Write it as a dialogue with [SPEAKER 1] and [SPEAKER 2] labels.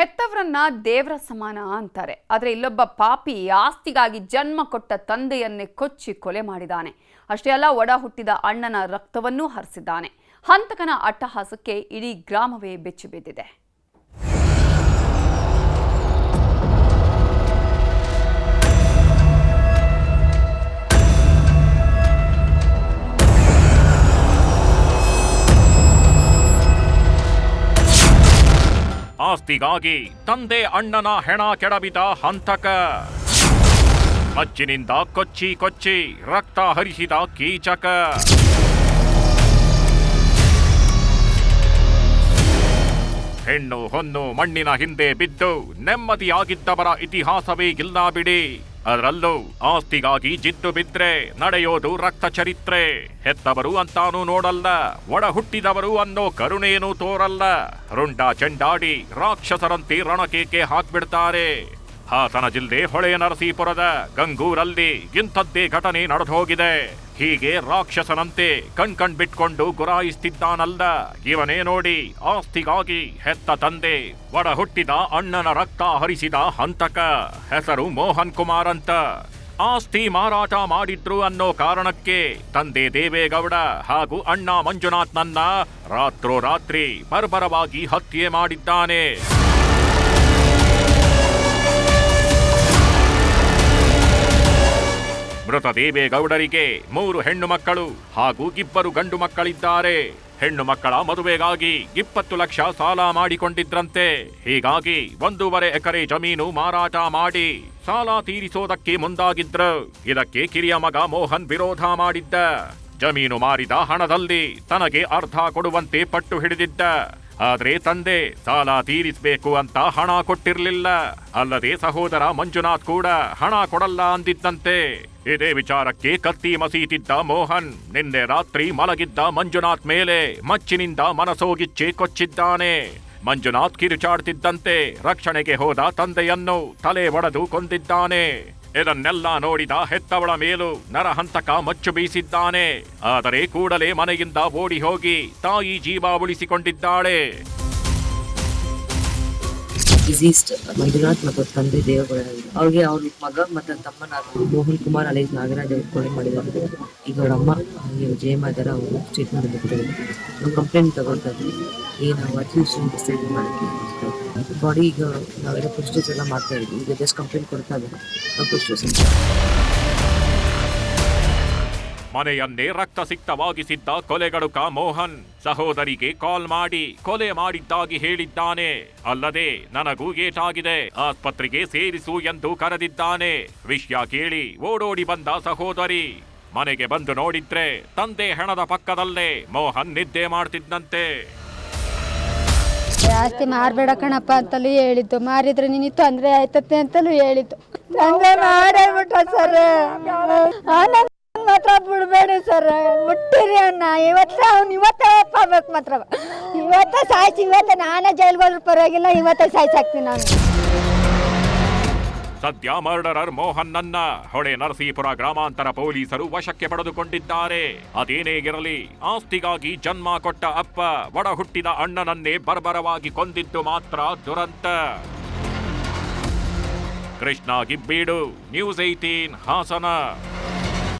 [SPEAKER 1] ಹೆತ್ತವರನ್ನ ದೇವರ ಸಮಾನ ಅಂತಾರೆ. ಆದರೆ ಇಲ್ಲೊಬ್ಬ ಪಾಪಿ ಆಸ್ತಿಗಾಗಿ ಜನ್ಮ ಕೊಟ್ಟ ತಂದೆಯನ್ನೇ ಕೊಚ್ಚಿ ಕೊಲೆ ಮಾಡಿದ್ದಾನೆ. ಅಷ್ಟೇ ಅಲ್ಲ, ಒಡ ಹುಟ್ಟಿದ ಅಣ್ಣನ ರಕ್ತವನ್ನೂ ಹರಿಸಿದ್ದಾನೆ. ಹಂತಕನ ಅಟ್ಟಹಾಸಕ್ಕೆ ಇಡೀ ಗ್ರಾಮವೇ ಬೆಚ್ಚಿ ಬಿದ್ದಿದೆ.
[SPEAKER 2] ಆಸ್ತಿಗಾಗಿ ತಂದೆ ಅಣ್ಣನ ಹೆಣ ಕೆಡವಿದ ಹಂತಕ. ಮಚ್ಚಿನಿಂದ ಕೊಚ್ಚಿ ಕೊಚ್ಚಿ ರಕ್ತ ಹರಿಸಿದ ಕೀಚಕ. ಹೆಣ್ಣು ಹೊನ್ನು ಮಣ್ಣಿನ ಹಿಂದೆ ಬಿದ್ದು ನೆಮ್ಮದಿಯಾಗಿದ್ದವರ ಇತಿಹಾಸವೇ ಇಲ್ಲ ಬಿಡಿ. ಅದರಲ್ಲೂ ಆಸ್ತಿಗಾಗಿ ಜಿದ್ದು ಬಿದ್ರೆ ನಡೆಯೋದು ರಕ್ತ ಚರಿತ್ರೆ. ಹೆತ್ತವರು ಅಂತಾನೂ ನೋಡಲ್ಲ, ಒಡ ಹುಟ್ಟಿದವರು ಅನ್ನೋ ಕರುಣೇನೂ ತೋರಲ್ಲ. ರುಂಡ ಚೆಂಡಾಡಿ ರಾಕ್ಷಸರಂತೆ ರಣಕೇಕೆ ಹಾಕ್ಬಿಡ್ತಾರೆ. ಹಾಸನ ಜಿಲ್ಲೆ ಹೊಳೆನರಸೀಪುರದ ಗಂಗೂರಲ್ಲಿ ಇಂಥದ್ದೇ ಘಟನೆ ನಡೆದೋಗಿದೆ. ಹೀಗೆ ರಾಕ್ಷಸನಂತೆ ಕಣ್ ಬಿಟ್ಕೊಂಡು ಗುರಾಯಿಸ್ತಿದ್ದಾನಲ್ಲ ಇವನೇ ನೋಡಿ, ಆಸ್ತಿಗಾಗಿ ಹೆತ್ತ ತಂದೆ ಒಡ ಹುಟ್ಟಿದ ಅಣ್ಣನ ರಕ್ತ ಹರಿಸಿದ ಹಂತಕ. ಹೆಸರು ಮೋಹನ್ ಕುಮಾರ್ ಅಂತ. ಆಸ್ತಿ ಮಾರಾಟ ಮಾಡಿದ್ರು ಅನ್ನೋ ಕಾರಣಕ್ಕೆ ತಂದೆ ದೇವೇಗೌಡ ಹಾಗೂ ಅಣ್ಣ ಮಂಜುನಾಥ್ನನ್ನ ರಾತ್ರೋರಾತ್ರಿ ಬರ್ಬರವಾಗಿ ಹತ್ಯೆ ಮಾಡಿದ್ದಾನೆ. ಮೃತ ದೇವೇಗೌಡರಿಗೆ 3 ಹೆಣ್ಣು ಮಕ್ಕಳು ಹಾಗೂ 2 ಗಂಡು ಮಕ್ಕಳಿದ್ದಾರೆ. ಹೆಣ್ಣು ಮಕ್ಕಳ ಮದುವೆಗಾಗಿ 20 ಲಕ್ಷ ಸಾಲ ಮಾಡಿಕೊಂಡಿದ್ರಂತೆ. ಹೀಗಾಗಿ 1.5 ಎಕರೆ ಜಮೀನು ಮಾರಾಟ ಮಾಡಿ ಸಾಲ ತೀರಿಸೋದಕ್ಕೆ ಮುಂದಾಗಿದ್ರು. ಇದಕ್ಕೆ ಕಿರಿಯ ಮಗ ಮೋಹನ್ ವಿರೋಧ ಮಾಡಿದ್ದ. ಜಮೀನು ಮಾರಿದ ಹಣದಲ್ಲಿ ತನಗೆ ಅರ್ಧ ಕೊಡುವಂತೆ ಪಟ್ಟು ಹಿಡಿದಿದ್ದ. ಆದ್ರೆ ತಂದೆ ಸಾಲ ತೀರಿಸಬೇಕು ಅಂತ ಹಣ ಕೊಟ್ಟಿರ್ಲಿಲ್ಲ. ಅಲ್ಲದೆ ಸಹೋದರ ಮಂಜುನಾಥ್ ಕೂಡ ಹಣ ಕೊಡಲ್ಲ ಅಂದಿದ್ದಂತೆ. ಇದೇ ವಿಚಾರಕ್ಕೆ ಕತ್ತಿ ಮಸೀತಿದ್ದ ಮೋಹನ್ ನಿನ್ನೆ ರಾತ್ರಿ ಮಲಗಿದ್ದ ಮಂಜುನಾಥ್ ಮೇಲೆ ಮಚ್ಚಿನಿಂದ ಮನಸೋಗಿಚ್ಚೆ ಕೊಚ್ಚಿದ್ದಾನೆ. ಮಂಜುನಾಥ್ ಕಿರುಚಾಡ್ತಿದ್ದಂತೆ ರಕ್ಷಣೆಗೆ ಹೋದ ತಂದೆಯನ್ನು ತಲೆ ಒಡೆದು ಕೊಂದಿದ್ದಾನೆ. ಇದನ್ನೆಲ್ಲ ನೋಡಿದ ಹೆತ್ತವಳ ಮೇಲೂ ನರಹಂತಕ ಮಚ್ಚು ಬೀಸಿದ್ದಾನೆ. ಆದರೆ ಕೂಡಲೇ ಮನೆಯಿಂದ ಓಡಿ ಹೋಗಿ ತಾಯಿ ಜೀವ ಉಳಿಸಿಕೊಂಡಿದ್ದಾಳೆ.
[SPEAKER 3] ಡಿಸೀಸ್ಡ್ ಮಂಜುನಾಥ್ ಮತ್ತು ತಂದೆ ದೇವೇಗೌಡ ಅವ್ರಿಗೆ ಅವ್ರ ಮಗ ಮತ್ತು ತಮ್ಮನ ಮೋಹನ್ ಕುಮಾರ್ ಅಲೈಸ್ ನಾಗರಾಜ್ ಅವರು ಕೊಲೆ ಮಾಡಿದ್ದಾರೆ. ಈಗ ಅವ್ರ ಅಮ್ಮ ಜಯಮ್ಮ ಇದ್ದಾರೆ, ಅವರು ಸ್ಟೇಟ್ಮೆಂಟ್ ಬಿಟ್ಟಿದ್ದಾರೆ. ನಾವು ಕಂಪ್ಲೇಂಟ್ ತಗೊಳ್ತಾ ಇದ್ವಿ. ಈಗ ನಾವು ಅಟ್ಲೀಸ್ಟ್ ಮಾಡೋಕ್ಕೆ ಬಾಡಿ ಈಗ ನಾವೆಲ್ಲ ಪೋಸ್ಟೇಜ್ ಎಲ್ಲ ಮಾಡ್ತಾ ಇದ್ವಿ. ಈಗ ಜಸ್ಟ್ ಕಂಪ್ಲೇಂಟ್ ಕೊಡ್ತಾ ಇದ್ದಾರೆ ನಾವು ಪೋಸ್ಟೇಜ್.
[SPEAKER 2] ಮನೆಯನ್ನೇ ರಕ್ತಸಿಕ್ತವಾಗಿಸಿದ್ದ ಕೊಲೆಗಡುಕ ಮೋಹನ್ ಸಹೋದರಿಗೆ ಕಾಲ್ ಮಾಡಿ ಕೊಲೆ ಮಾಡಿದ್ದಾಗಿ ಹೇಳಿದ್ದಾನೆ. ಅಲ್ಲದೆ ನನಗೂ ಏಟಾಗಿದೆ, ಆಸ್ಪತ್ರೆಗೆ ಸೇರಿಸು ಎಂದು ಕರೆದಿದ್ದಾನೆ. ವಿಷಯ ಕೇಳಿ ಓಡೋಡಿ ಬಂದ ಸಹೋದರಿ ಮನೆಗೆ ಬಂದು ನೋಡಿದ್ರೆ ತಂದೆ ಹೆಣದ ಪಕ್ಕದಲ್ಲೇ ಮೋಹನ್ ನಿದ್ದೆ ಮಾಡ್ತಿದ್ದಂತೆ.
[SPEAKER 4] ಆಸ್ತಿ ಮಾರ್ಬೇಡ ಕಣಪ್ಪ ಅಂತಲೂ ಹೇಳಿದ್ದು, ಮಾರಿದ್ರೆ ನಿನಗೆ ತೊಂದರೆ ಆಯ್ತತೆ ಅಂತಲೂ ಹೇಳಿದ್ದು. ತಂದೆ ಮಾಡೇಬಿಟ್ಟ ಸರ್, ಮಾತ್ರ ಬಿಡ್ಬೇಡಿ ಸರ್, ಬಿಟ್ಟಿರಿ ಅಣ್ಣ. ಇವತ್ತೇ ಪಾಬೇಕು ಮಾತ್ರ, ಇವತ್ತೇ ಸಾಯಿಸಿ, ಇವತ್ತೇ ನಾನೇ ಜೈಲ್ಗೆ ಹೋದ್ರೂ ಪರವಾಗಿಲ್ಲ, ಇವತ್ತೇ ಸಾಯಿಸಾಕ್ತೀನಿ ನಾನು.
[SPEAKER 2] ಸದ್ಯ ಮರ್ಡರರ್ ಮೋಹನ್ನನ್ನ ಹೊಳೆ ನರಸೀಪುರ ಗ್ರಾಮಾಂತರ ಪೊಲೀಸರು ವಶಕ್ಕೆ ಪಡೆದುಕೊಂಡಿದ್ದಾರೆ. ಅದೇನೇ ಇರಲಿ, ಆಸ್ತಿಗಾಗಿ ಜನ್ಮ ಕೊಟ್ಟ ಅಪ್ಪ ಒಡ ಹುಟ್ಟಿದ ಅಣ್ಣನನ್ನೇ ಬರ್ಬರವಾಗಿ ಕೊಂದಿದ್ದು ಮಾತ್ರ ದುರಂತ. ಕೃಷ್ಣ ಗಿಬ್ಬೀಡು, ನ್ಯೂಸ್ 18 ಹಾಸನ.